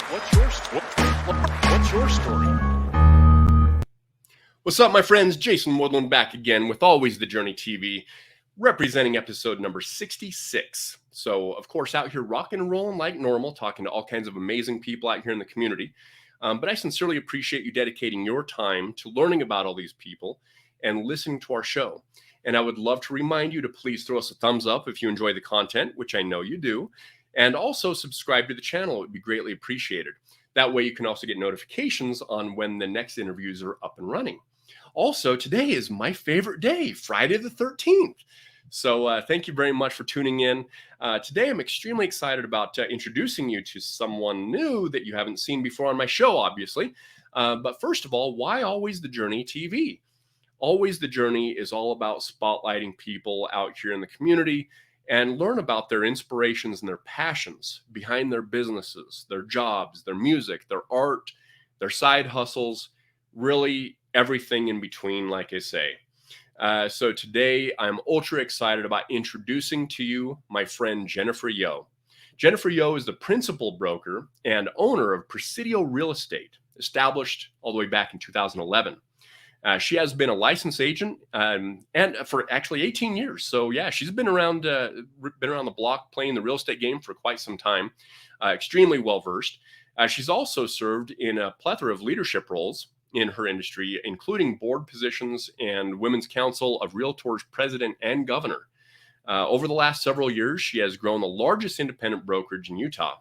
What's your story? What's up, my friends? Jason Woodland back again with Always the Journey TV, representing episode number 66. So, of course, out here rocking and rolling like normal, talking to all kinds of amazing people out here in the community. But I sincerely appreciate you dedicating your time to learning about all these people and listening to our show. And I would love to remind you to please throw us a thumbs up if you enjoy the content, which I know you do. And also subscribe to the channel. It would be greatly appreciated. That way you can also get notifications on when the next interviews are up and running. Also, today is my favorite day, Friday the 13th. So thank you very much for tuning in. Today, I'm extremely excited about introducing you to someone new that you haven't seen before on my show, obviously. But first of all, why Always the Journey TV? Always the Journey is all about spotlighting people out here in the community and learn about their inspirations and their passions behind their businesses, their jobs, their music, their art, their side hustles, really everything in between, like I say. So today I'm ultra excited about introducing to you my friend Jennifer Yeo. Jennifer Yeo is the principal broker and owner of Presidio Real Estate, established all the way back in 2011. She has been a licensed agent and for actually 18 years. So yeah, she's been around the block playing the real estate game for quite some time. Extremely well versed. She's also served in a plethora of leadership roles in her industry, including board positions and Women's Council of Realtors president and governor. Over the last several years, she has grown the largest independent brokerage in Utah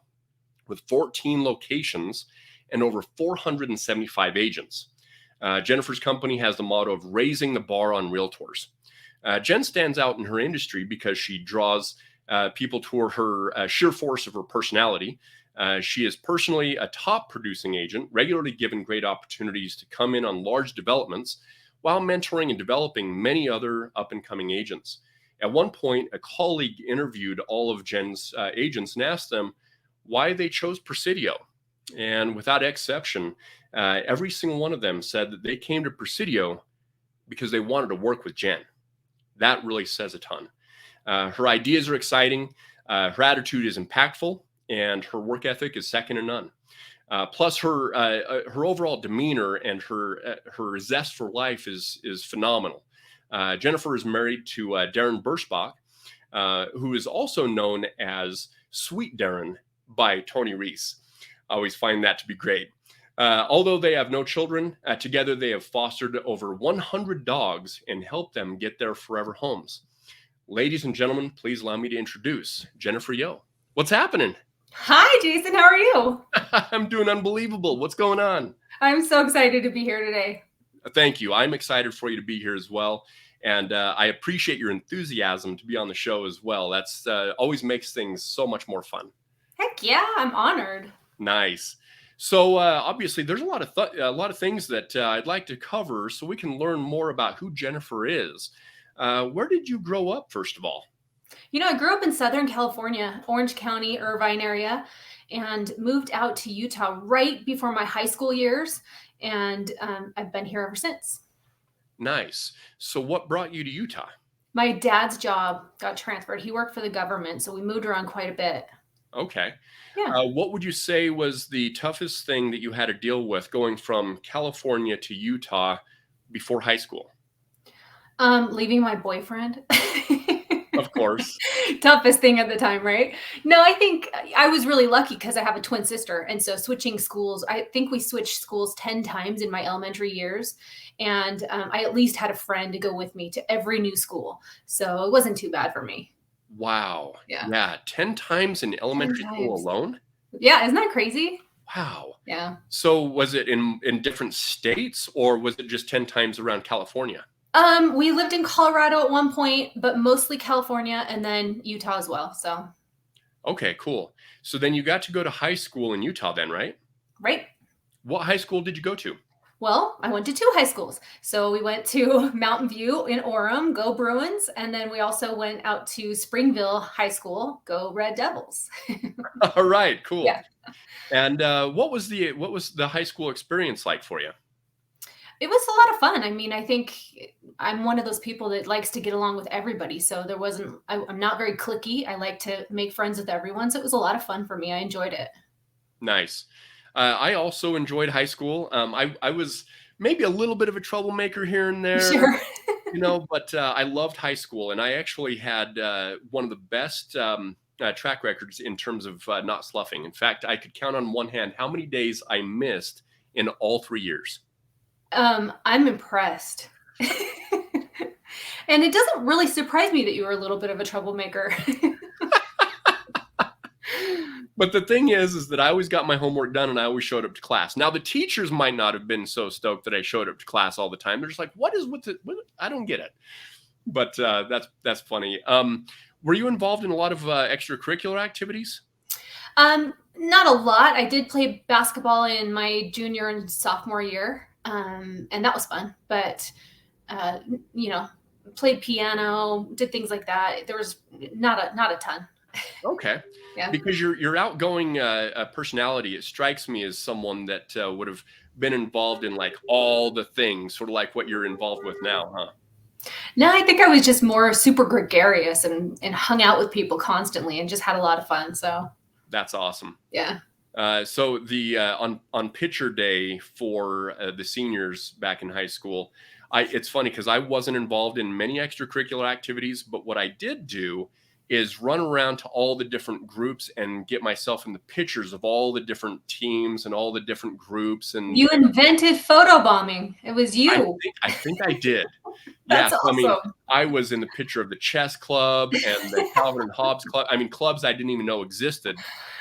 with 14 locations and over 475 agents. Jennifer's company has the motto of raising the bar on realtors. Jen stands out in her industry because she draws people to her sheer force of her personality. She is personally a top producing agent, regularly given great opportunities to come in on large developments while mentoring and developing many other up-and-coming agents. At one point, a colleague interviewed all of Jen's agents and asked them why they chose Presidio. And without exception, every single one of them said that they came to Presidio because they wanted to work with Jen. That really says a ton. Her ideas are exciting. Her attitude is impactful. And her work ethic is second to none. Plus, her overall demeanor and her zest for life is phenomenal. Jennifer is married to Darin Birschbach, who is also known as Sweet Darin by Tony Reese. I always find that to be great. Although they have no children, together they have fostered over 100 dogs and helped them get their forever homes. Ladies and gentlemen, please allow me to introduce Jennifer Yeo. What's happening? Hi, Jason. How are you? I'm doing unbelievable. What's going on? I'm so excited to be here today. Thank you. I'm excited for you to be here as well. And I appreciate your enthusiasm to be on the show as well. That's always makes things so much more fun. Heck yeah, I'm honored. Nice. So obviously, there's a lot of things that I'd like to cover so we can learn more about who Jennifer is. Where did you grow up, first of all? You know, I grew up in Southern California, Orange County, Irvine area, and moved out to Utah right before my high school years. And I've been here ever since. Nice. So what brought you to Utah? My dad's job got transferred. He worked for the government, so we moved around quite a bit. Okay. Yeah. What would you say was the toughest thing that you had to deal with going from California to Utah before high school? Leaving my boyfriend. Of course. Toughest thing at the time, right? No, I think I was really lucky because I have a twin sister. And so switching schools, I think we switched schools 10 times in my elementary years. And I at least had a friend to go with me to every new school. So it wasn't too bad for me. Wow. Yeah. 10 times in elementary school alone? Yeah. Isn't that crazy? Wow. Yeah. So was it in different states or was it just 10 times around California? We lived in Colorado at one point, but mostly California and then Utah as well. So. Okay, cool. So then you got to go to high school in Utah then, right? Right. What high school did you go to? Well, I went to 2 high schools. So we went to Mountain View in Orem, go Bruins. And then we also went out to Springville High School, go Red Devils. All right, cool. Yeah. And what was the high school experience like for you? It was a lot of fun. I mean, I think I'm one of those people that likes to get along with everybody. So I'm not very cliquey. I like to make friends with everyone. So it was a lot of fun for me. I enjoyed it. Nice. I also enjoyed high school. I was maybe a little bit of a troublemaker here and there, Sure. but I loved high school, and I actually had one of the best track records in terms of not sloughing. In fact, I could count on one hand how many days I missed in all 3 years. I'm impressed. And it doesn't really surprise me that you were a little bit of a troublemaker. But the thing is that I always got my homework done and I always showed up to class. Now the teachers might not have been so stoked that I showed up to class all the time. They're just like, "What is with it? I don't get it." But that's funny. Were you involved in a lot of extracurricular activities? Not a lot. I did play basketball in my junior and sophomore year, and that was fun. But uh, you know, played piano, did things like that. There was not a ton. Okay, Yeah. because your outgoing personality, it strikes me as someone that would have been involved in like all the things, sort of like what you're involved with now, huh? No, I think I was just more super gregarious and hung out with people constantly and just had a lot of fun. So That's awesome. yeah. So the on picture day for the seniors back in high school, it's funny because I wasn't involved in many extracurricular activities, but what I did do is run around to all the different groups and get myself in the pictures of all the different teams and all the different groups. And You invented photobombing. It was I you. think I did. Yeah, That's so, I mean, awesome. I was in the picture of the chess club and the Calvin and Hobbes club. I mean, clubs I didn't even know existed.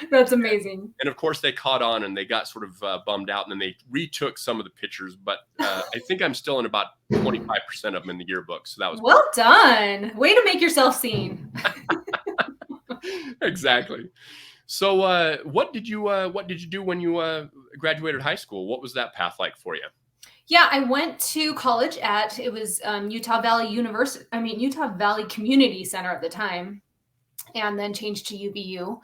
That's amazing. And of course, they caught on and they got sort of bummed out, and then they retook some of the pictures. But I think I'm still in about 25% of them in the yearbook. So that was Well done. Way to make yourself seen. exactly. So, what did you do when you graduated high school? What was that path like for you? Yeah, I went to college at it was Utah Valley University. I mean Utah Valley Community Center at the time, and then changed to UVU.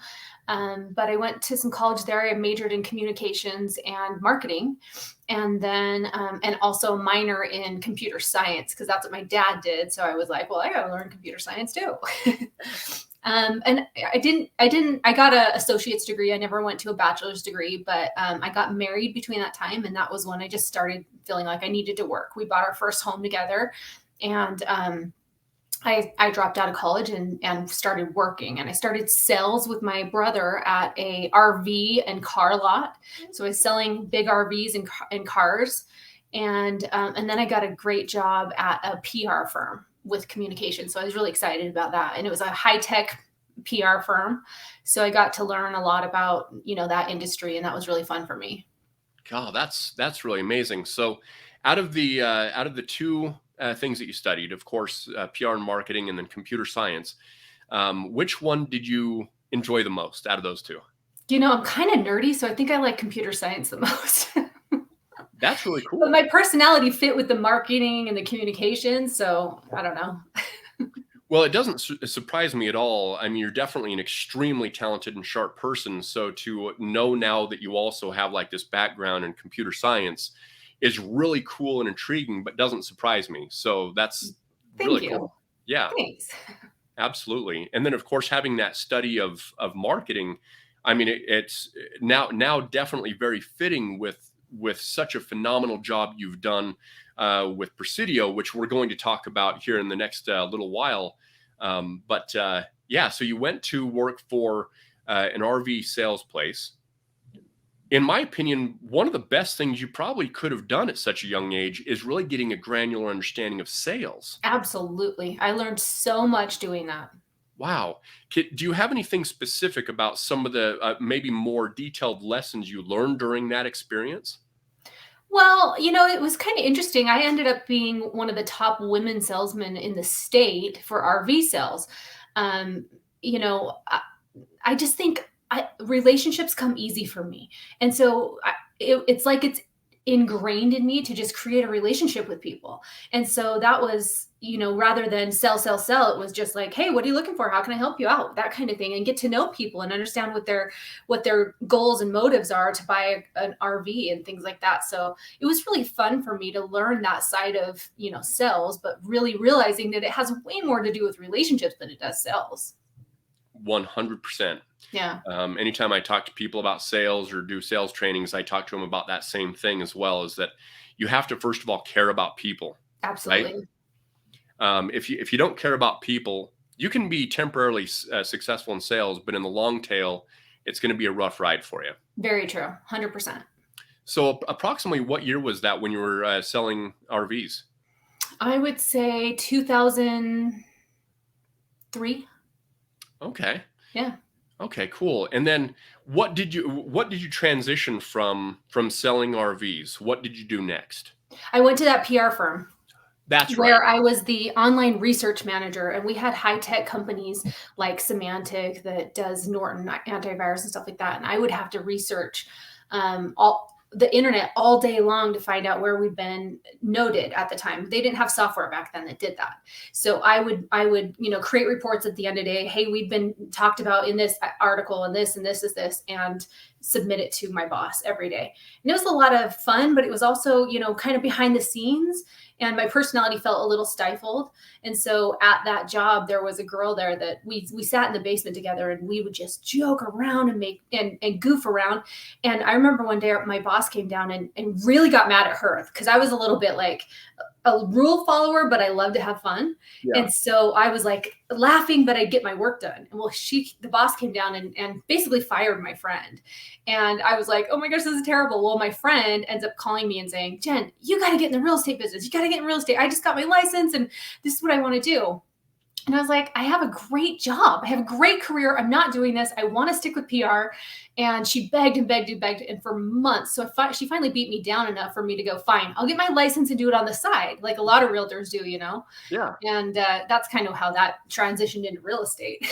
But I went to some college there. I majored in communications and marketing, and then and also minor in computer science because that's what my dad did. So I was like, well, I got to learn computer science too. And I got an associate's degree. I never went to a bachelor's degree, but I got married between that time. And that was when I just started feeling like I needed to work. We bought our first home together, and I dropped out of college and started working, and I started sales with my brother at a RV and car lot. So I was selling big RVs and cars. And then I got a great job at a PR firm with communication. So I was really excited about that. And it was a high tech PR firm. So I got to learn a lot about, that industry, and that was really fun for me. God, that's really amazing. So, out of the two things that you studied, of course, PR and marketing, and then computer science, which one did you enjoy the most out of those two? I'm kind of nerdy, so I think I like computer science the most. That's really But cool. my personality fit with the marketing and the communication, so I don't know. Well, it doesn't surprise me at all. I mean, you're definitely an extremely talented and sharp person. So to know now that you also have like this background in computer science is really cool and intriguing, but doesn't surprise me. So that's Thank really you. cool. Yeah, Thanks. absolutely. And then of course having that study of marketing, I mean, it's now definitely very fitting with such a phenomenal job you've done with Presidio, which we're going to talk about here in the next little while. But yeah, so you went to work for an RV sales place. In my opinion, one of the best things you probably could have done at such a young age is really getting a granular understanding of sales. Absolutely. I learned so much doing that. Wow. Do you have anything specific about some of the maybe more detailed lessons you learned during that experience? Well, it was kind of interesting. I ended up being one of the top women salesmen in the state for RV sales. Um, I just think relationships come easy for me. And so it's like it's ingrained in me to just create a relationship with people. And so that was, rather than sell, sell, sell, it was just like, hey, what are you looking for? How can I help you out? That kind of thing, and get to know people and understand what their goals and motives are to buy an RV and things like that. So it was really fun for me to learn that side of, sales, but really realizing that it has way more to do with relationships than it does sales. 100%. Yeah, Anytime I talk to people about sales or do sales trainings, I talk to them about that same thing as well, is that you have to, first of all, care about people, right? absolutely. If you don't care about people, you can be temporarily successful in sales, but in the long tail, it's going to be a rough ride for you. Very true. 100%. So approximately what year was that when you were selling RVs? I would say 2003. Okay. Yeah. Okay, cool. And then what did you transition from selling RVs? What did you do next? I went to that PR firm That's right. where I was the online research manager, and we had high tech companies like Symantec that does Norton antivirus and stuff like that. And I would have to research all the internet all day long to find out where we've been noted at the time. They didn't have software back then that did that. So I would, create reports at the end of the day. Hey, we've been talked about in this article and this is this, and submit it to my boss every day. And it was a lot of fun, but it was also, kind of behind the scenes, and my personality felt a little stifled. And so at that job, there was a girl there that we sat in the basement together, and we would just joke around and make and goof around. And I remember one day my boss came down and really got mad at her because I was a little bit like a rule follower, but I love to have fun. Yeah. And so I was like laughing, but I'd get my work done. And well, the boss came down and basically fired my friend. And I was like, oh my gosh, this is terrible. Well, my friend ends up calling me and saying, Jen, you got to get in the real estate business. You got to get in real estate. I just got my license and this is what I want to do. And I was like, I have a great job. I have a great career. I'm not doing this. I want to stick with PR. And she begged and begged and begged, and for months. So she finally beat me down enough for me to go, fine, I'll get my license and do it on the side, like a lot of realtors do, Yeah. And that's kind of how that transitioned into real estate.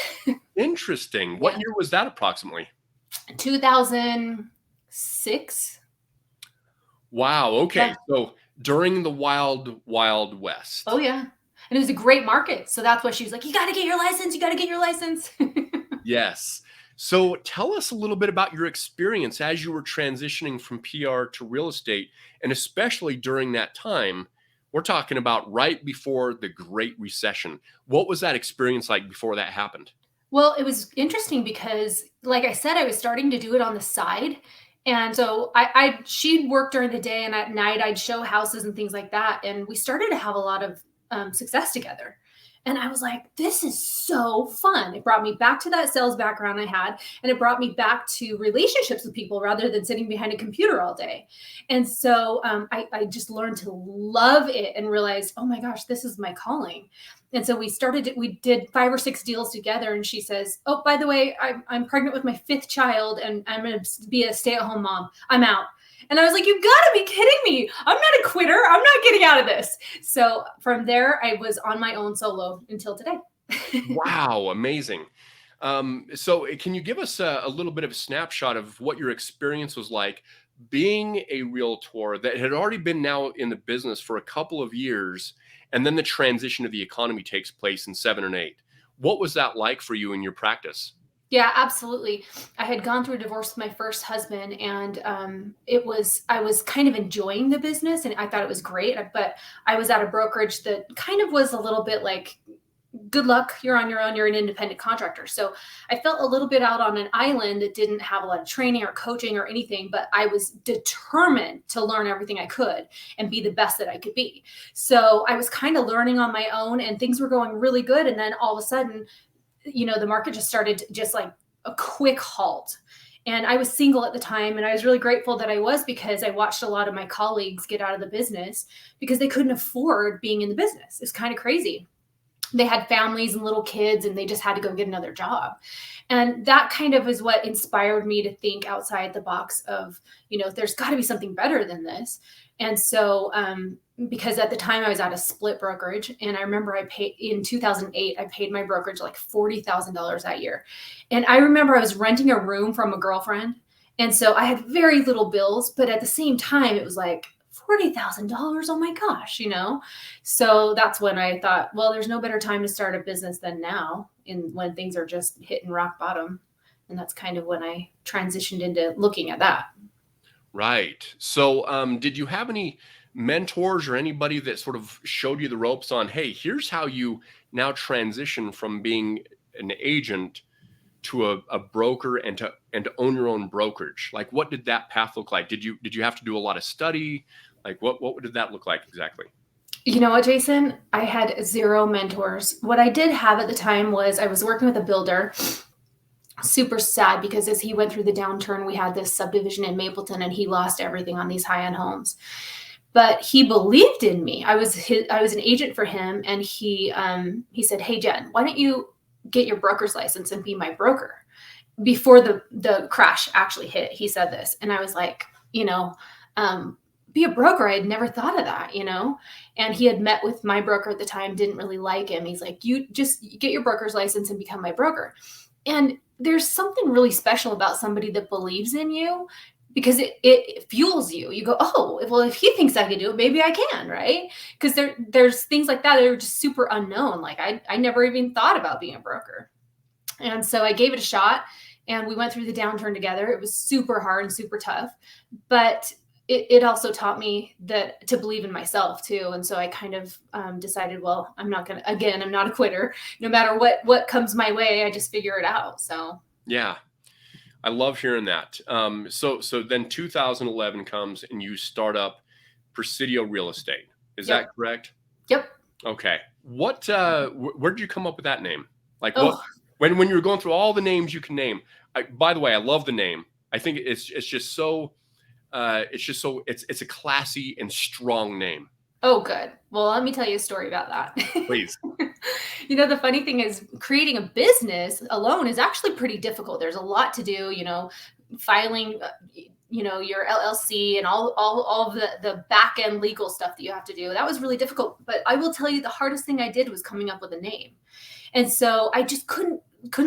Interesting. What Yeah. year was that approximately? 2006. Wow. Okay. Yeah. So during the wild, wild west. Oh, yeah. And it was a great market. So that's why she was like, you got to get your license. You got to get your license. Yes. So tell us a little bit about your experience as you were transitioning from PR to real estate, and especially during that time. We're talking about right before the Great Recession. What was that experience like before that happened? Well, it was interesting because, like I said, I was starting to do it on the side. And so she'd work during the day, and at night I'd show houses and things like that. And we started to have a lot of success together. And I was like, this is so fun. It brought me back to that sales background I had, and it brought me back to relationships with people rather than sitting behind a computer all day. And so I just learned to love it and realized, oh my gosh, this is my calling. And so we did 5 or 6 deals together. And she says, oh, by the way, I'm pregnant with my 5th child, and I'm going to be a stay-at-home mom. I'm out. And I was like, you gotta be kidding me. I'm not a quitter. I'm not getting out of this. So from there, I was on my own solo until today. Wow, amazing. So can you give us a little bit of a snapshot of what your experience was like being a realtor that had already been now in the business for a couple of years, and then the transition of the economy takes place in 7 and 8? What was that like for you in your practice? Yeah, absolutely. I had gone through a divorce with my first husband, and I was kind of enjoying the business, and I thought it was great. But I was at a brokerage that kind of was a little bit like, good luck, you're on your own, you're an independent contractor. So I felt a little bit out on an island that didn't have a lot of training or coaching or anything, but I was determined to learn everything I could and be the best that I could be. So I was kind of learning on my own, and things were going really good. And then all of a sudden, the market just started just like a quick halt. And I was single at the time, and I was really grateful that I was, because I watched a lot of my colleagues get out of the business because they couldn't afford being in the business. It's kind of crazy. They had families and little kids, and they just had to go get another job. And that kind of is what inspired me to think outside the box of, there's got to be something better than this. And so, because at the time I was at a split brokerage, and I remember in 2008, I paid my brokerage like $40,000 that year. And I remember I was renting a room from a girlfriend. And so I had very little bills, but at the same time, it was like, $40,000. Oh my gosh, So that's when I thought, well, there's no better time to start a business than now, when things are just hitting rock bottom. And that's kind of when I transitioned into looking at that. Right. So did you have any mentors or anybody that sort of showed you the ropes on, hey, here's how you now transition from being an agent a broker and to own your own brokerage? Like, what did that path look like? Did you have to do a lot of study? Like, what did that look like exactly? You know what, Jason? I had zero mentors. What I did have at the time was I was working with a builder. Super sad because as he went through the downturn, we had this subdivision in Mapleton and he lost everything on these high-end homes. But he believed in me. I was an agent for him, and he said, "Hey Jen, why don't you get your broker's license and be my broker?" Before the crash actually hit, he said this, and I was like, be a broker. I had never thought of that, And he had met with my broker at the time, didn't really like him. He's like, "You just get your broker's license and become my broker." And there's something really special about somebody that believes in you, because it fuels you. You go, "Oh, well, if he thinks I can do it, maybe I can," right? Because there's things like that are just super unknown. Like I never even thought about being a broker. And so I gave it a shot, and we went through the downturn together. It was super hard and super tough, but it also taught me that to believe in myself too. And so I kind of decided, well, I'm not a quitter. No matter what comes my way, I just figure it out. So Yeah, I love hearing that. So then 2011 comes and you start up Presidio Real Estate. Is Yep. that correct? Yep. Okay. What? Where did you come up with that name? Like, what? Oh, When you were going through all the names you can name. By the way, I love the name. I think it's just so. It's a classy and strong name. oh, good. Well, let me tell you a story about that. Please. The funny thing is creating a business alone is actually pretty difficult. There's a lot to do, filing, your LLC and all of the back end legal stuff that you have to do. That was really difficult. But I will tell you, the hardest thing I did was coming up with a name. And so I just couldn't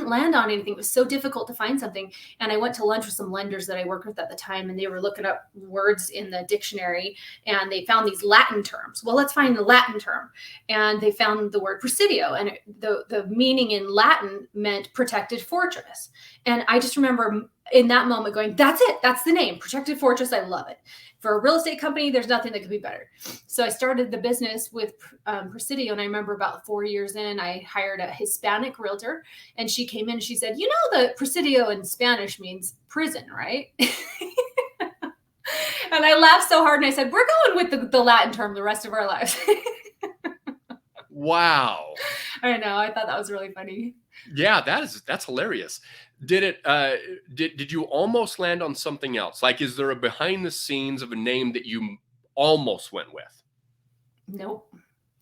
land on anything. It was so difficult to find something. And I went to lunch with some lenders that I worked with at the time, and they were looking up words in the dictionary, and they found these Latin terms. Well, let's find the Latin term. And they found the word presidio, and the meaning in Latin meant protected fortress. And I just remember in that moment going, "That's it. That's the name, Protected Fortress. I love it." For a real estate company, there's nothing that could be better. So I started the business with Presidio, and I remember about 4 years in, I hired a Hispanic realtor, and she came in and she said, "The Presidio in Spanish means prison, right?" And I laughed so hard, and I said, "We're going with the Latin term the rest of our lives." Wow. I know. I thought that was really funny. Yeah, that's hilarious. Did you almost land on something else? Like, is there a behind the scenes of a name that you almost went with? Nope.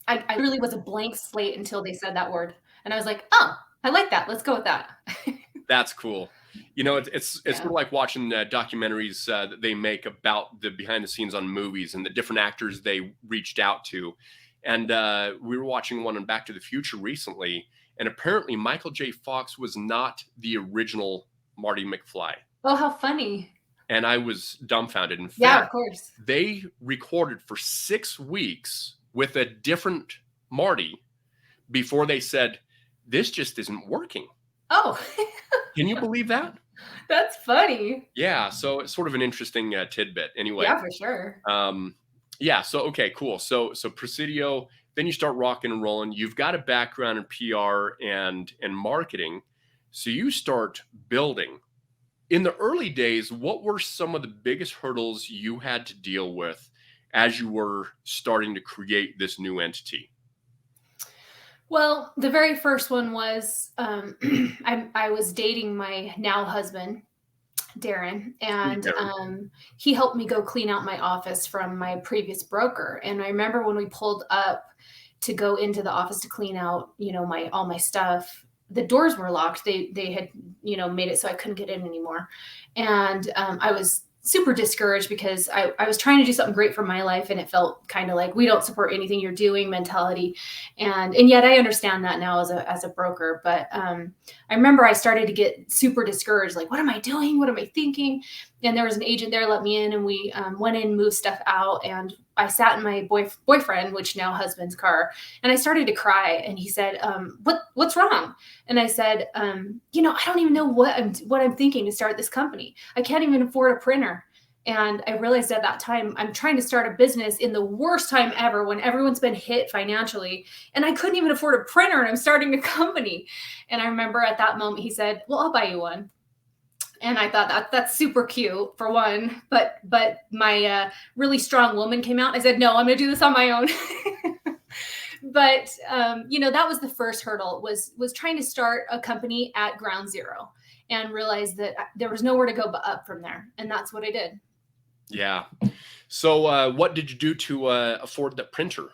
I really was a blank slate until they said that word. And I was like, "Oh, I like that. Let's go with that." That's cool. It's sort of like watching documentaries that they make about the behind the scenes on movies and the different actors they reached out to. And we were watching one on Back to the Future recently, and apparently Michael J. Fox was not the original Marty McFly. Oh, how funny. And I was dumbfounded. In Yeah, fact, of course. they recorded for 6 weeks with a different Marty before they said, "This just isn't working." Oh, Can you believe that? that's funny. Yeah, so it's sort of an interesting tidbit. Anyway, Yeah, for sure. yeah. So okay, cool. So Presidio, then you start rocking and rolling. You've got a background in PR and marketing, so you start building. In the early days, what were some of the biggest hurdles you had to deal with as you were starting to create this new entity? Well, the very first one was I was dating my now husband, Darin, Sweet and Darren. he helped me go clean out my office from my previous broker. And I remember when we pulled up to go into the office to clean out, my all my stuff, the doors were locked. They had, made it so I couldn't get in anymore. And I was super discouraged because I was trying to do something great for my life, and it felt kind of like, we don't support anything you're doing mentality. And yet I understand that now as a broker. But I remember I started to get super discouraged, like, what am I doing? What am I thinking? And there was an agent there, let me in, and we went in, moved stuff out, and I sat in my boyfriend, which now husband's car, and I started to cry. And he said, "What's wrong?" And I said, I don't even know what I'm thinking to start this company. I can't even afford a printer. And I realized at that time, I'm trying to start a business in the worst time ever when everyone's been hit financially. And I couldn't even afford a printer and I'm starting a company. And I remember at that moment, he said, well, I'll buy you one. And I thought that's super cute for one, but my really strong woman came out. I said, no, I'm going to do this on my own. But that was the first hurdle was trying to start a company at ground zero and realize that there was nowhere to go but up from there. And that's what I did. Yeah. So what did you do to afford the printer?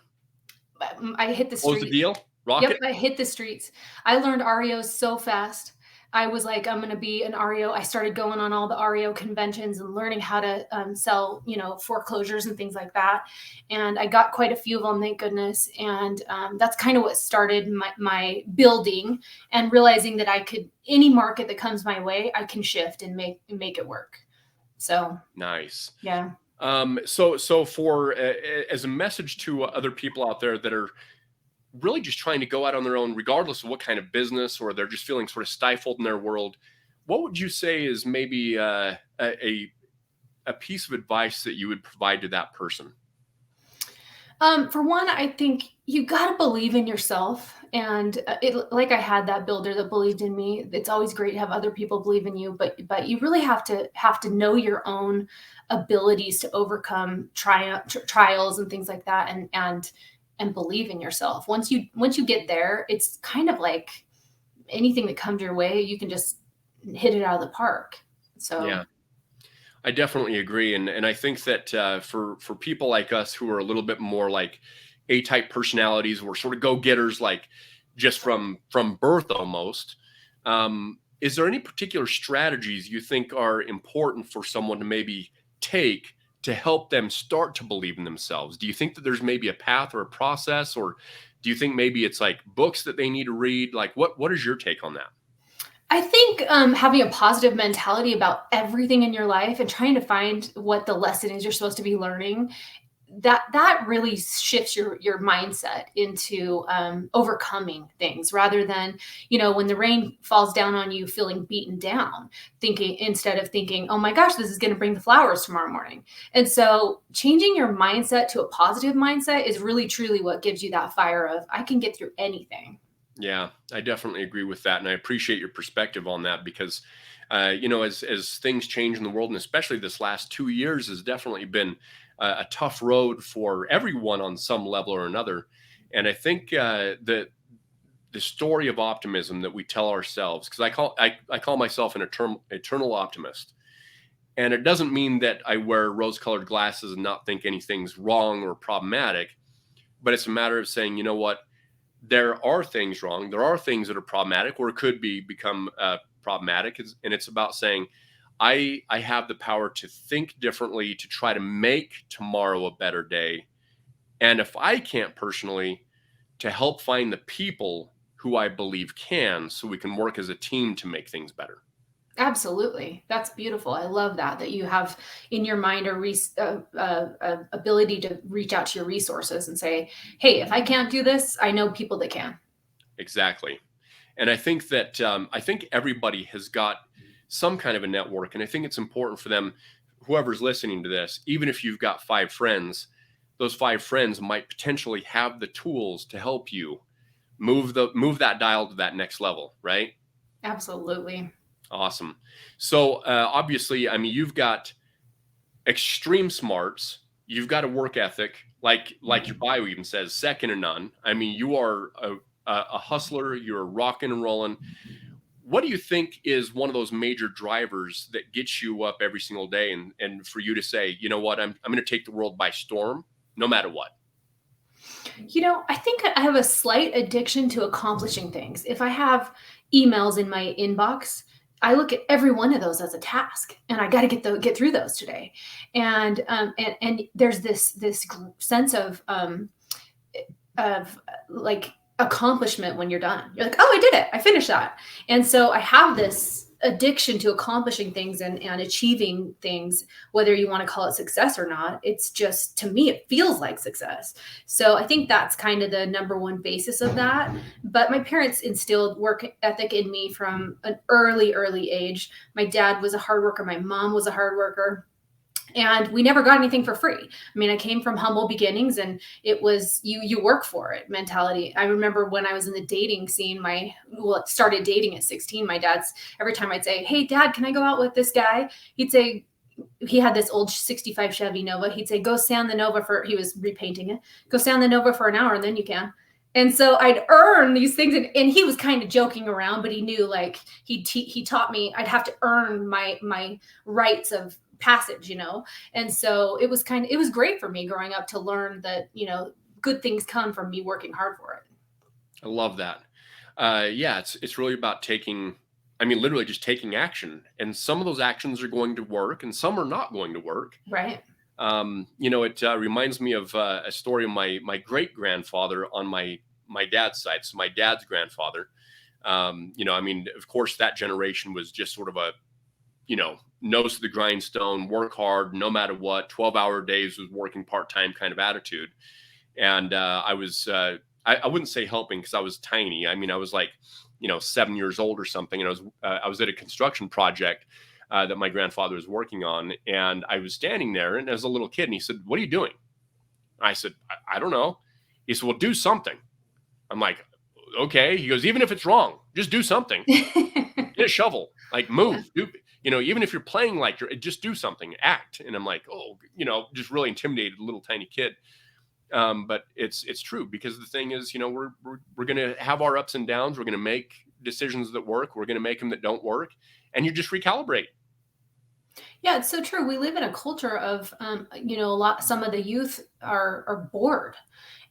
I hit the What was the streets. deal? Yep, Rocket? I hit the streets. I learned REO so fast. I was like, I'm going to be an REO. I started going on all the REO conventions and learning how to sell, foreclosures and things like that. And I got quite a few of them, thank goodness. And that's kind of what started my building and realizing that I could, any market that comes my way, I can shift and make it work. So Nice. yeah. So for as a message to other people out there that are really just trying to go out on their own, regardless of what kind of business, or they're just feeling sort of stifled in their world, what would you say is maybe a piece of advice that you would provide to that person? For one, I think you got to believe in yourself. And like I had that builder that believed in me. It's always great to have other people believe in you, but you really have to know your own abilities to overcome trials and things like that, and believe in yourself. Once you get there, it's kind of like anything that comes your way, you can just hit it out of the park. So Yeah, I definitely agree, and I think that for people like us who are a little bit more like A-type personalities, we're sort of go-getters, like just from birth almost. Is there any particular strategies you think are important for someone to maybe take to help them start to believe in themselves? Do you think that there's maybe a path or a process, or do you think maybe it's like books that they need to read? Like, what is your take on that? I think having a positive mentality about everything in your life and trying to find what the lesson is you're supposed to be learning, that really shifts your mindset into overcoming things rather than when the rain falls down on you feeling beaten down, thinking instead of thinking, oh my gosh, this is going to bring the flowers tomorrow morning. And so changing your mindset to a positive mindset is really truly what gives you that fire of I can get through anything. Yeah, I definitely agree with that, and I appreciate your perspective on that because, as things change in the world, and especially this last 2 years has definitely been a tough road for everyone on some level or another. And I think that the story of optimism that we tell ourselves, because I call myself an eternal optimist, and it doesn't mean that I wear rose-colored glasses and not think anything's wrong or problematic, but it's a matter of saying, you know what, there are things wrong. There are things that are problematic, or it could become problematic. And it's about saying, I have the power to think differently, to try to make tomorrow a better day. And if I can't personally, to help find the people who I believe can, so we can work as a team to make things better. Absolutely. That's beautiful. I love that you have in your mind ability to reach out to your resources and say, hey, if I can't do this, I know people that can. Exactly. And I think that I think everybody has got some kind of a network, and I think it's important for them, whoever's listening to this, even if you've got 5 friends, those 5 friends might potentially have the tools to help you move that dial to that next level, right? Absolutely. Awesome. So obviously, I mean, you've got extreme smarts, you've got a work ethic, like your bio even says, second to none. I mean, you are a hustler. You're rocking and rolling. What do you think is one of those major drivers that gets you up every single day, and for you to say, you know what, I'm going to take the world by storm, no matter what? I think I have a slight addiction to accomplishing things. If I have emails in my inbox, I look at every one of those as a task, and I got to get through those today. And there's this sense of like accomplishment when you're done. You're like, oh, I did it. I finished that. And so I have this addiction to accomplishing things and achieving things, whether you want to call it success or not. It's just, to me, it feels like success. So I think that's kind of the number one basis of that. But my parents instilled work ethic in me from an early age. My dad was a hard worker. My mom was a hard worker. And we never got anything for free. I mean, I came from humble beginnings, and it was you work for it mentality. I remember when I was in the dating scene, started dating at 16. My dad's, every time I'd say, "Hey dad, can I go out with this guy?" He'd say, he had this old 65 Chevy Nova. He'd say, "Go sand the Nova he was repainting it. Go sand the Nova for an hour and then you can." And so I'd earn these things, and he was kind of joking around, but he knew, like, he taught me I'd have to earn my rights of passage, And so it was great for me growing up to learn that, good things come from me working hard for it. I love that. Yeah, it's really about literally just taking action. And some of those actions are going to work and some are not going to work. Right. It reminds me of a story of my great grandfather on my dad's side. So my dad's grandfather, of course, that generation was just sort of a, nose to the grindstone, work hard, no matter what, 12-hour days was working part-time kind of attitude. And I wouldn't say helping because I was tiny. I mean, I was like, 7 years old or something. And I was at a construction project that my grandfather was working on. And I was standing there, and as a little kid, and he said, "What are you doing?" I said, I don't know. He said, "Well, do something." I'm like, "Okay." He goes, "Even if it's wrong, just do something. Get a shovel, like move, even if you're playing like just do something, act." And I'm like, oh, just really intimidated little tiny kid. But it's true, because the thing is, we're going to have our ups and downs. We're going to make decisions that work. We're going to make them that don't work, and you just recalibrate. Yeah, it's so true. We live in a culture of, some of the youth are bored,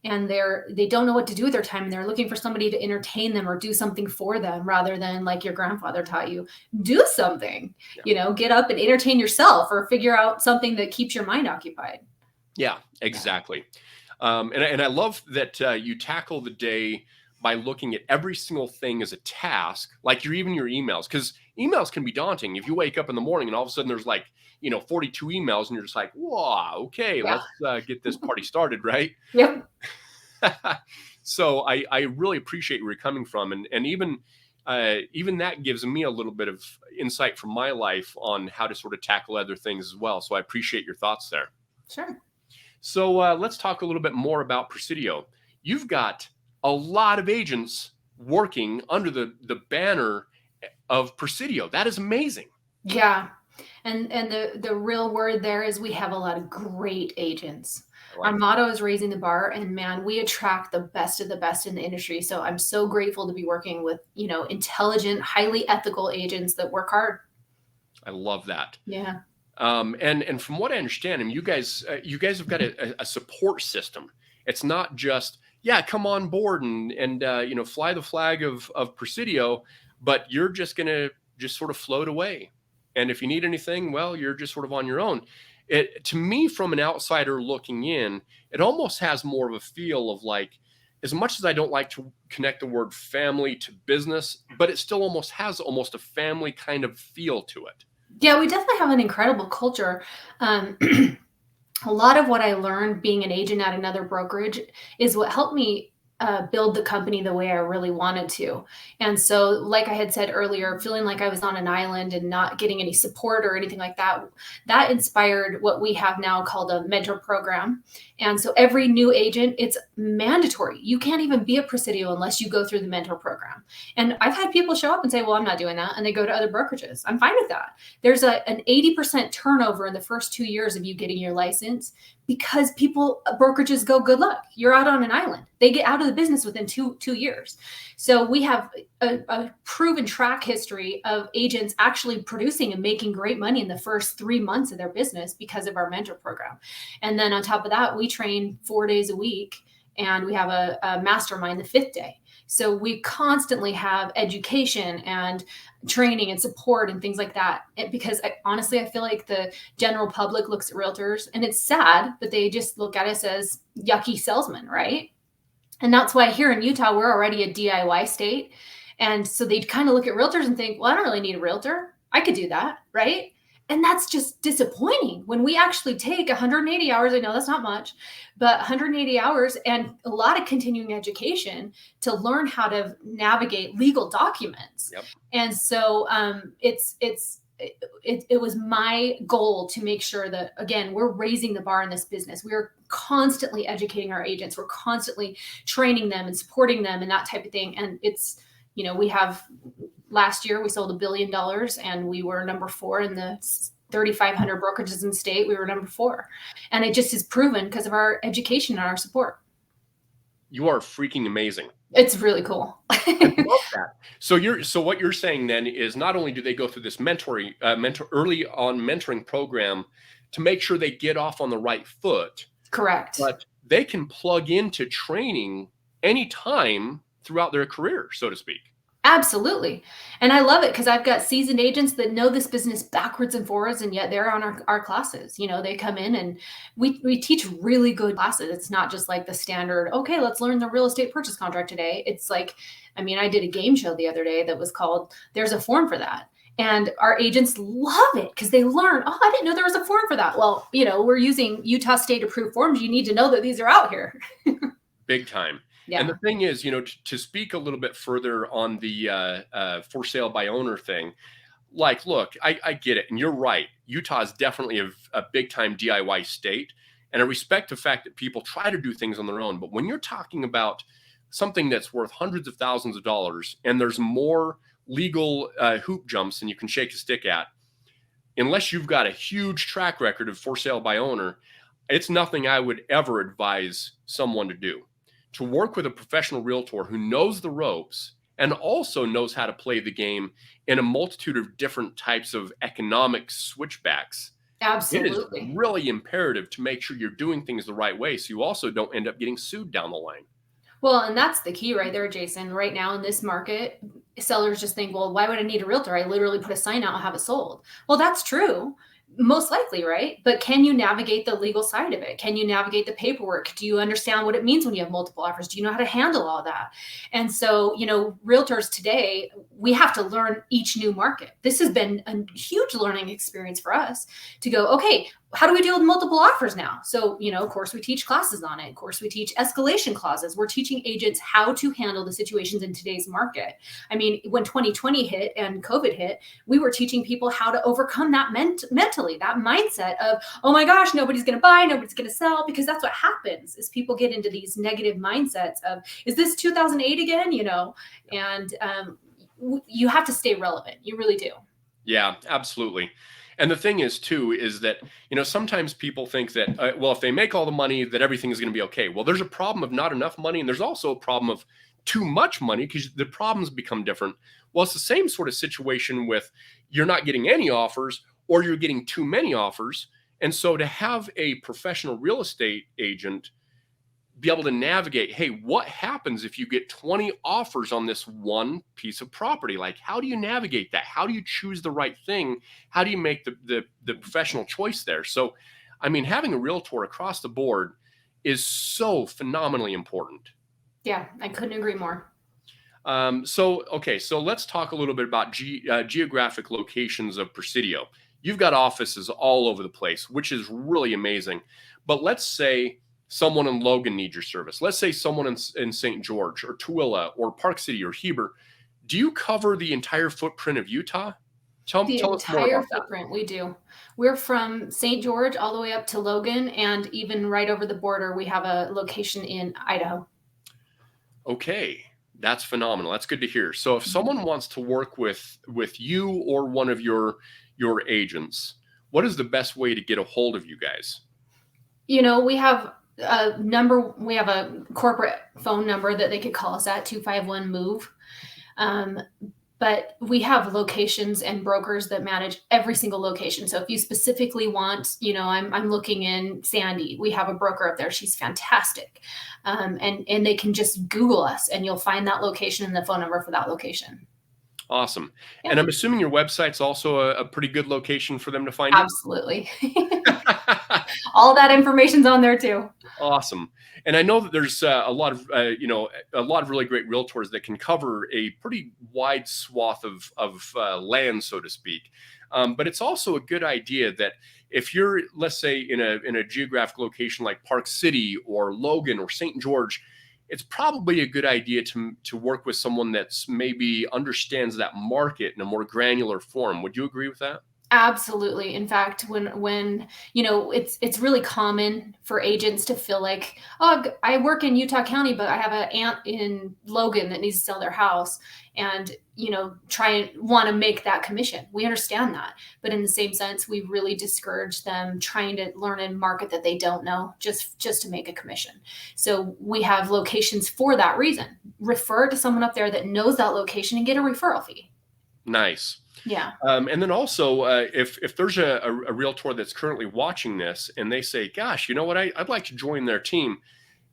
and they don't know what to do with their time, and they're looking for somebody to entertain them or do something for them, rather than, like your grandfather taught you, do something. Yeah. Get up and entertain yourself, or figure out something that keeps your mind occupied. Yeah, exactly. And I love that you tackle the day by looking at every single thing as a task, like even your emails, because emails can be daunting. If you wake up in the morning and all of a sudden there's 42 emails, and you're just like, "Wow, okay, Yeah. let's get this party started," right? Yep. So I really appreciate where you're coming from, and even that gives me a little bit of insight from my life on how to sort of tackle other things as well. So I appreciate your thoughts there. Sure. So let's talk a little bit more about Presidio. You've got a lot of agents working under the banner of Presidio. That is amazing. Yeah. And the real word there is we have a lot of great agents. Our motto is raising the bar, and man, we attract the best of the best in the industry. So I'm so grateful to be working with, intelligent, highly ethical agents that work hard. I love that. Yeah. And from what I understand, you guys have got a support system. It's not just, yeah, come on board and fly the flag of Presidio, but you're just going to just sort of float away. And if you need anything, well, you're just sort of on your own. To me, from an outsider looking in, it almost has more of a feel of like, as much as I don't like to connect the word family to business, but it still has a family kind of feel to it. Yeah, we definitely have an incredible culture. A lot of what I learned being an agent at another brokerage is what helped me build the company the way I really wanted to. And so, like I had said earlier, feeling like I was on an island and not getting any support or anything like that, that inspired what we have now called a mentor program. And so every new agent, it's mandatory. You can't even be a Presidio unless you go through the mentor program. And I've had people show up and say, "Well, I'm not doing that." And they go to other brokerages. I'm fine with that. There's an 80% turnover in the first 2 years of you getting your license, because brokerages go, "Good luck. You're out on an island." They get out of the business within two years. So we have a proven track history of agents actually producing and making great money in the first 3 months of their business because of our mentor program. And then on top of that, we train 4 days a week, and we have a mastermind the 5th day. So we constantly have education and training and support and things like that. Because honestly, I feel like the general public looks at realtors, and it's sad, but they just look at us as yucky salesmen, right? And that's why here in Utah, we're already a DIY state. And so they kind of look at realtors and think, "Well, I don't really need a realtor. I could do that," right? And that's just disappointing. When we actually take 180 hours, I know that's not much, but 180 hours and a lot of continuing education to learn how to navigate legal documents. Yep. And so it's it was my goal to make sure that, again, we're raising the bar in this business. We're constantly educating our agents. We're constantly training them and supporting them and that type of thing. And it's, we have, last year we sold $1 billion and we were number 4 in the 3,500 brokerages in the state. We were number 4. And it just is proven because of our education and our support. You are freaking amazing. It's really cool. I love that. So what you're saying then is not only do they go through this early on mentoring program to make sure they get off on the right foot. Correct. But they can plug into training anytime throughout their career, so to speak. Absolutely. And I love it because I've got seasoned agents that know this business backwards and forwards, and yet they're on our classes. They come in and we teach really good classes. It's not just like the standard, okay, let's learn the real estate purchase contract today. It's like, I did a game show the other day that was called There's a Form for That. And our agents love it because they learn, oh, I didn't know there was a form for that. Well, we're using Utah state approved forms. You need to know that these are out here. Big time. Yeah. And the thing is, to speak a little bit further on the for sale by owner thing, like, look, I get it. And you're right. Utah is definitely a big time DIY state. And I respect the fact that people try to do things on their own. But when you're talking about something that's worth hundreds of thousands of dollars and there's more legal hoop jumps than you can shake a stick at, unless you've got a huge track record of for sale by owner, it's nothing I would ever advise someone to do. To work with a professional realtor who knows the ropes and also knows how to play the game in a multitude of different types of economic switchbacks. Absolutely. It is really imperative to make sure you're doing things the right way so you also don't end up getting sued down the line. Well, and that's the key right there, Jason. Right now in this market, sellers just think, well, why would I need a realtor? I literally put a sign out and have it sold. Well, that's true. Most likely, right? But can you navigate the legal side of it? Can you navigate the paperwork? Do you understand what it means when you have multiple offers? Do you know how to handle all that? And so, realtors today, we have to learn each new market. This has been a huge learning experience for us to go, okay, how do we deal with multiple offers now? So, of course, we teach classes on it. Of course, we teach escalation clauses. We're teaching agents how to handle the situations in today's market. When 2020 hit and COVID hit, we were teaching people how to overcome that mentally, that mindset of, oh my gosh, nobody's going to buy, nobody's going to sell, because that's what happens is people get into these negative mindsets of, is this 2008 again? And you have to stay relevant. You really do. Yeah, absolutely. And the thing is, too, is that, sometimes people think that, well, if they make all the money, that everything is going to be okay. Well, there's a problem of not enough money. And there's also a problem of too much money because the problems become different. Well, it's the same sort of situation with you're not getting any offers or you're getting too many offers. And so to have a professional real estate agent be able to navigate, hey, what happens if you get 20 offers on this one piece of property? Like, how do you navigate that? How do you choose the right thing? How do you make the professional choice there? So, having a realtor across the board is so phenomenally important. Yeah, I couldn't agree more. So let's talk a little bit about geographic locations of Presidio. You've got offices all over the place, which is really amazing. But let's say someone in Logan needs your service. Let's say someone in St. George or Tooele or Park City or Heber. Do you cover the entire footprint of Utah? Tell us more about that. The entire footprint, we do. We're from St. George all the way up to Logan, and even right over the border, we have a location in Idaho. Okay, that's phenomenal. That's good to hear. So if someone wants to work with you or one of your agents, what is the best way to get a hold of you guys? We have a number. We have a corporate phone number that they could call us at, 251-MOVE. But we have locations and brokers that manage every single location. So if you specifically want, I'm looking in Sandy, we have a broker up there. She's fantastic. And they can just Google us and you'll find that location and the phone number for that location. Awesome. Yeah. And I'm assuming your website's also a pretty good location for them to find you? Absolutely. All that information's on there too. Awesome. And I know that there's a lot of really great realtors that can cover a pretty wide swath of land, so to speak. But it's also a good idea that if you're, let's say, in a geographic location like Park City or Logan or St. George, it's probably a good idea to work with someone that's maybe understands that market in a more granular form. Would you agree with that? Absolutely. In fact, when it's really common for agents to feel like, oh, I work in Utah County, but I have an aunt in Logan that needs to sell their house, and try and want to make that commission. We understand that, but in the same sense, we really discourage them trying to learn a market that they don't know just to make a commission. So we have locations for that reason. Refer to someone up there that knows that location and get a referral fee. Nice. Yeah. And then also, if there's a realtor that's currently watching this and they say, gosh, you know what, I'd like to join their team.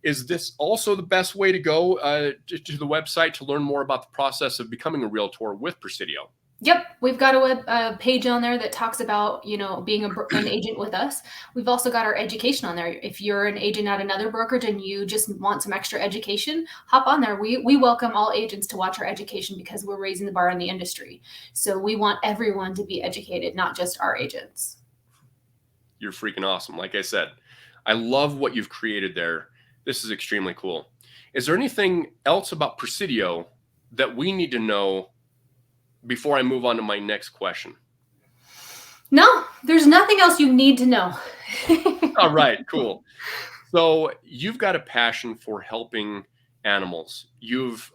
Is this also the best way to go to the website to learn more about the process of becoming a realtor with Presidio? Yep, we've got a page on there that talks about, being an agent with us. We've also got our education on there. If you're an agent at another brokerage and you just want some extra education, hop on there. We welcome all agents to watch our education because we're raising the bar in the industry. So we want everyone to be educated, not just our agents. You're freaking awesome. Like I said, I love what you've created there. This is extremely cool. Is there anything else about Presidio that we need to know before I move on to my next question? No, there's nothing else you need to know. All right, cool. So you've got a passion for helping animals.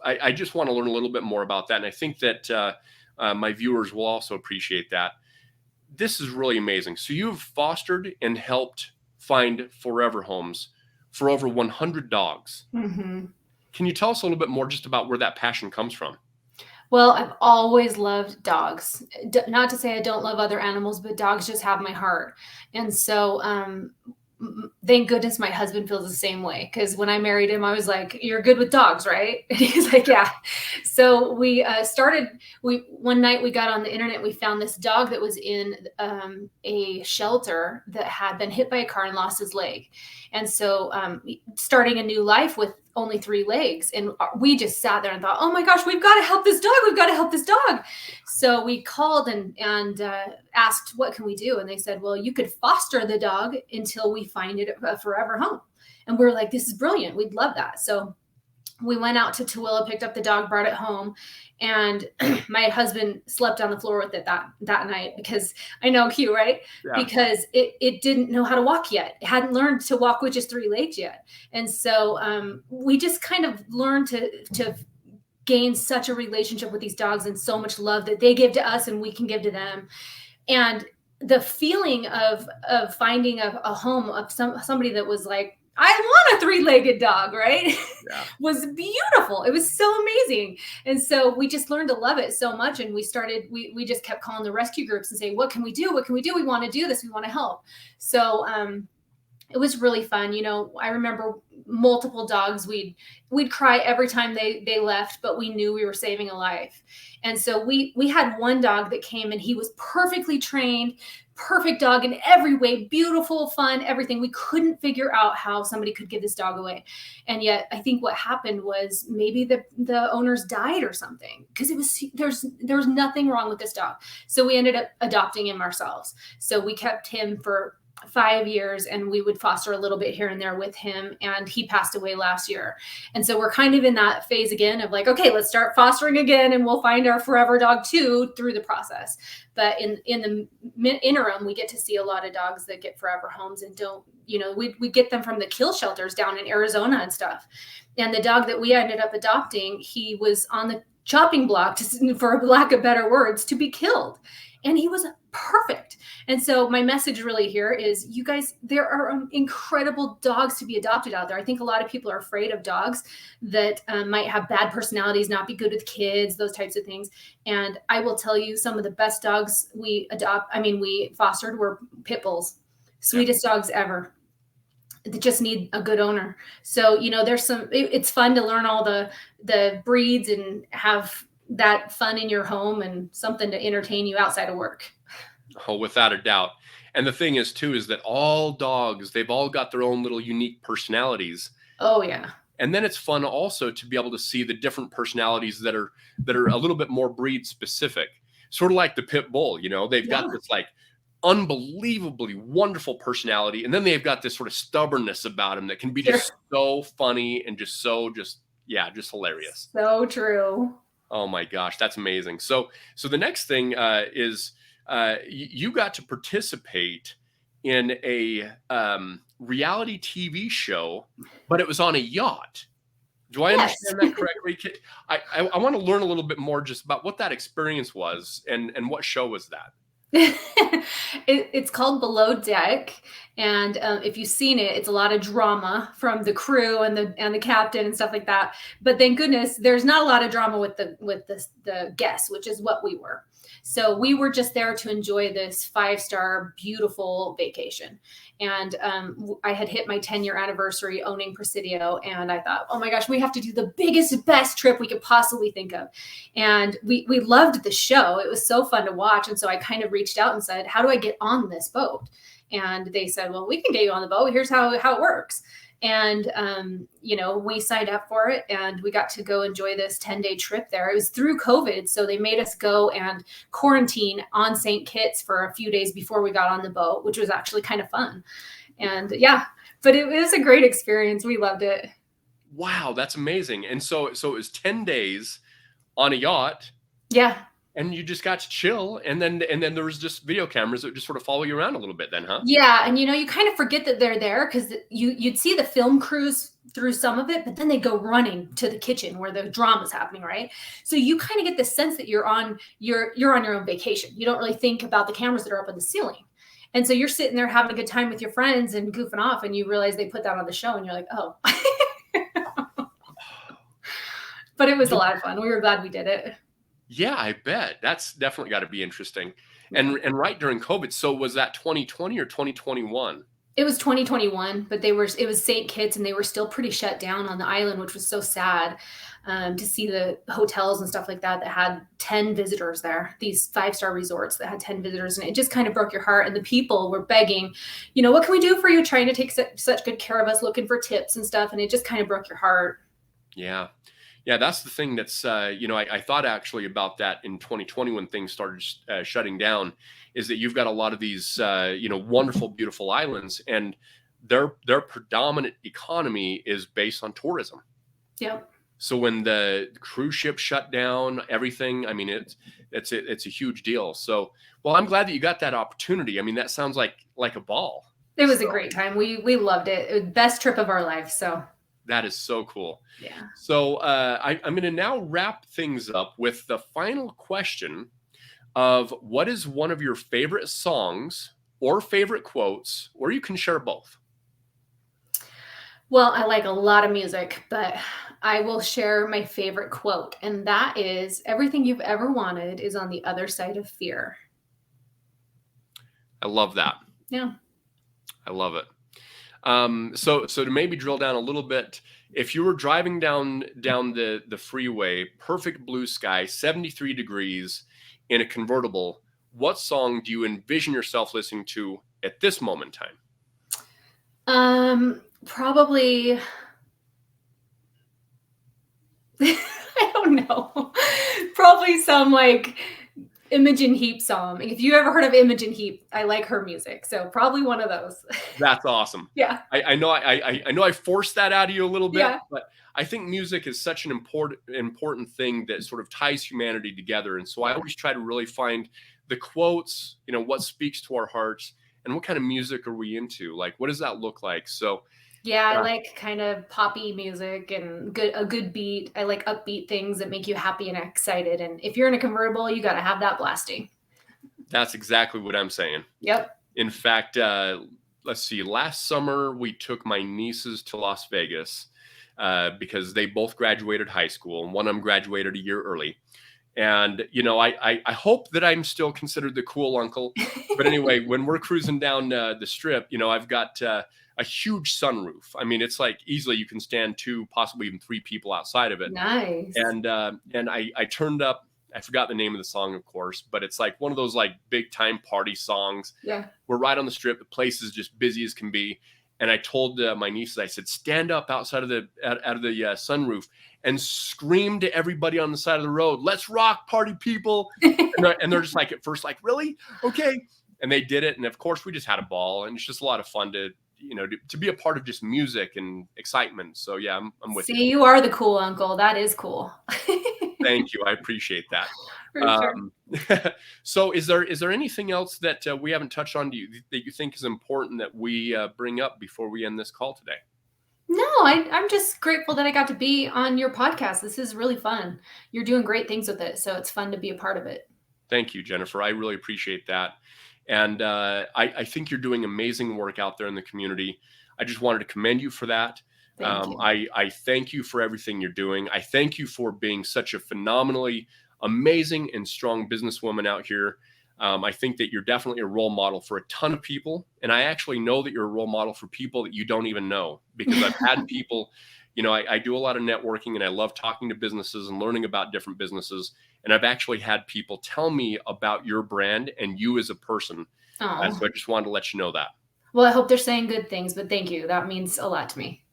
I just want to learn a little bit more about that. And I think that my viewers will also appreciate that. This is really amazing. So you've fostered and helped find forever homes for over 100 dogs. Mm-hmm. Can you tell us a little bit more just about where that passion comes from? Well, I've always loved dogs. Not to say I don't love other animals, but dogs just have my heart. And so, thank goodness my husband feels the same way. Because when I married him, I was like, "You're good with dogs, right?" And he's like, "Yeah." So we one night we got on the internet. We found this dog that was in a shelter that had been hit by a car and lost his leg. And so, starting a new life with only 3 legs. And we just sat there and thought, oh my gosh, we've got to help this dog. We've got to help this dog. So we called and asked, what can we do? And they said, well, you could foster the dog until we find it a forever home. And we're like, this is brilliant. We'd love that. So we went out to Tooele, picked up the dog, brought it home. And my husband slept on the floor with it that night because I know, cute, right? Yeah. Because it didn't know how to walk yet. It hadn't learned to walk with just 3 legs yet. And so we just kind of learned to gain such a relationship with these dogs and so much love that they give to us and we can give to them. And the feeling of finding a home of somebody that was like, I want a 3-legged dog, right? Yeah. Was beautiful. It was so amazing. And so we just learned to love it so much. And we just kept calling the rescue groups and saying, what can we do? What can we do? We want to do this. We want to help. So it was really fun. I remember multiple dogs. We'd cry every time they left, but we knew we were saving a life. And so we had one dog that came and he was perfectly trained, perfect dog in every way, beautiful, fun, everything. We couldn't figure out how somebody could give this dog away. And yet I think what happened was maybe the owners died or something because there was nothing wrong with this dog. So we ended up adopting him ourselves. So we kept him for 5 years and we would foster a little bit here and there with him. And he passed away last year. And so we're kind of in that phase again of like, okay, let's start fostering again and we'll find our forever dog too through the process. But in the interim, we get to see a lot of dogs that get forever homes and don't, we get them from the kill shelters down in Arizona and stuff. And the dog that we ended up adopting, he was on the chopping block, for lack of better words, to be killed. And he was perfect. And so my message really here is, you guys, there are incredible dogs to be adopted out there. I think a lot of people are afraid of dogs that might have bad personalities, not be good with kids, those types of things. And I will tell you, some of the best dogs we fostered were pit bulls, sweetest dogs ever. They just need a good owner. So, it's fun to learn all the breeds and have that fun in your home and something to entertain you outside of work. Oh, without a doubt. And the thing is too, is that all dogs, they've all got their own little unique personalities. Oh yeah. And then it's fun also to be able to see the different personalities that are a little bit more breed specific, sort of like the pit bull, they've got this like unbelievably wonderful personality. And then they've got this sort of stubbornness about them that can be Sure. just so funny and just hilarious. So true. Oh my gosh, that's amazing. So the next thing is you got to participate in a reality TV show, but it was on a yacht. Do I Yes. understand that correctly? I want to learn a little bit more just about what that experience was and what show was that? It's called Below Deck, and if you've seen it, it's a lot of drama from the crew and the captain and stuff like that. But thank goodness there's not a lot of drama with the guests, which is what we were. So we were just there to enjoy this 5-star beautiful vacation. And I had hit my 10-year anniversary owning Presidio, and I thought, oh my gosh, we have to do the biggest, best trip we could possibly think of. And we loved the show. It was so fun to watch. And so I kind of reached out and said, how do I get on this boat? And they said, well, we can get you on the boat. Here's how it works. And, we signed up for it, and we got to go enjoy this 10-day trip there. It was through COVID. So they made us go and quarantine on St. Kitts for a few days before we got on the boat, which was actually kind of fun. And yeah, but it was a great experience. We loved it. Wow, that's amazing. And so it was 10 days on a yacht. Yeah. And you just got to chill, and then there was just video cameras that would just sort of follow you around a little bit then, huh? Yeah, and you kind of forget that they're there because you'd see the film crews through some of it, but then they go running to the kitchen where the drama's happening, right? So you kind of get the sense that you're on your own vacation. You don't really think about the cameras that are up on the ceiling. And so you're sitting there having a good time with your friends and goofing off, and you realize they put that on the show, and you're like, oh. But it was a lot of fun. We were glad we did it. Yeah, I bet. That's definitely got to be interesting. And right during COVID. So was that 2020 or 2021? It was 2021, but it was St. Kitts, and they were still pretty shut down on the island, which was so sad to see the hotels and stuff like that had 10 visitors there, these 5-star resorts that had 10 visitors. And it just kind of broke your heart. And the people were begging, what can we do for you? Trying to take such good care of us, looking for tips and stuff. And it just kind of broke your heart. Yeah. Yeah, that's the thing that's, I thought actually about that in 2020 when things started shutting down, is that you've got a lot of these, wonderful, beautiful islands, and their predominant economy is based on tourism. Yep. So when the cruise ship shut down, everything, I mean, it's a huge deal. So, well, I'm glad that you got that opportunity. I mean, that sounds like a ball. It was a great time. We loved it. It was the best trip of our life. So. That is so cool. Yeah. So I'm going to now wrap things up with the final question of what is one of your favorite songs or favorite quotes, or you can share both. Well, I like a lot of music, but I will share my favorite quote. And that is, everything you've ever wanted is on the other side of fear. I love that. Yeah. I love it. So to maybe drill down a little bit, if you were driving down the freeway, perfect blue sky, 73 degrees in a convertible, what song do you envision yourself listening to at this moment in time? Probably, I don't know, probably some like Imogen Heap song. If you ever heard of Imogen Heap, I like her music. So probably one of those. That's awesome. Yeah. I know I forced that out of you a little bit, yeah. But I think music is such an important thing that sort of ties humanity together. And so I always try to really find the quotes, what speaks to our hearts, and what kind of music are we into? Like, what does that look like? So yeah, I like kind of poppy music and a good beat. I like upbeat things that make you happy and excited. And if you're in a convertible, you got to have that blasting. That's exactly what I'm saying. Yep. In fact, let's see, last summer we took my nieces to Las Vegas because they both graduated high school, and one of them graduated a year early. And, I hope that I'm still considered the cool uncle. But anyway, when we're cruising down the strip, I've got a huge sunroof. I mean, it's like easily you can stand 2, possibly even 3 people outside of it. Nice. And I turned up, I forgot the name of the song, of course, but it's like one of those like big time party songs. Yeah. We're right on the strip. The place is just busy as can be. And I told my nieces, I said, stand up outside of the out of the sunroof and scream to everybody on the side of the road, let's rock, party people. And they're just like, at first, like, really? Okay. And they did it. And of course, we just had a ball, and it's just a lot of fun to be a part of just music and excitement. So yeah, I'm with you. See, you are the cool uncle. That is cool. Thank you. I appreciate that. For sure. So is there anything else that we haven't touched on that you think is important that we bring up before we end this call today? No, I'm just grateful that I got to be on your podcast. This is really fun. You're doing great things with it, so it's fun to be a part of it. Thank you, Jennifer. I really appreciate that. And I think you're doing amazing work out there in the community. I just wanted to commend you for that. Thank you. I thank you for everything you're doing. I thank you for being such a phenomenally amazing and strong businesswoman out here. I think that you're definitely a role model for a ton of people. And I actually know that you're a role model for people that you don't even know, because I've had people, I do a lot of networking, and I love talking to businesses and learning about different businesses. And I've actually had people tell me about your brand and you as a person. So I just wanted to let you know that. Well, I hope they're saying good things, but thank you. That means a lot to me.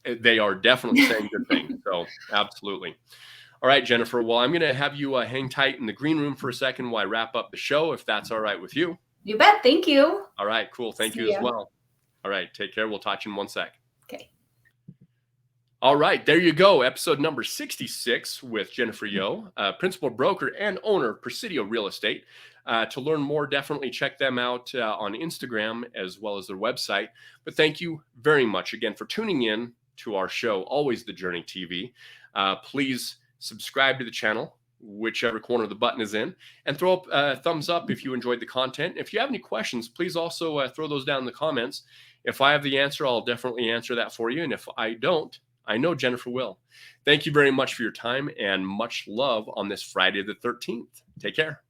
They are definitely saying good things. So absolutely. All right, Jennifer. Well, I'm going to have you hang tight in the green room for a second while I wrap up the show, if that's all right with you. You bet. Thank you. All right, cool. Thank you as well. All right, take care. We'll talk to you in one sec. Okay. All right, there you go. Episode number 66 with Jennifer Yeo, principal broker and owner of Presidio Real Estate. To learn more, definitely check them out on Instagram as well as their website. But thank you very much again for tuning in to our show, Always the Journey TV. Please subscribe to the channel, whichever corner the button is in, and throw up a thumbs up if you enjoyed the content. If you have any questions, please also throw those down in the comments. If I have the answer, I'll definitely answer that for you. And if I don't, I know Jennifer will. Thank you very much for your time, and much love on this Friday the 13th. Take care.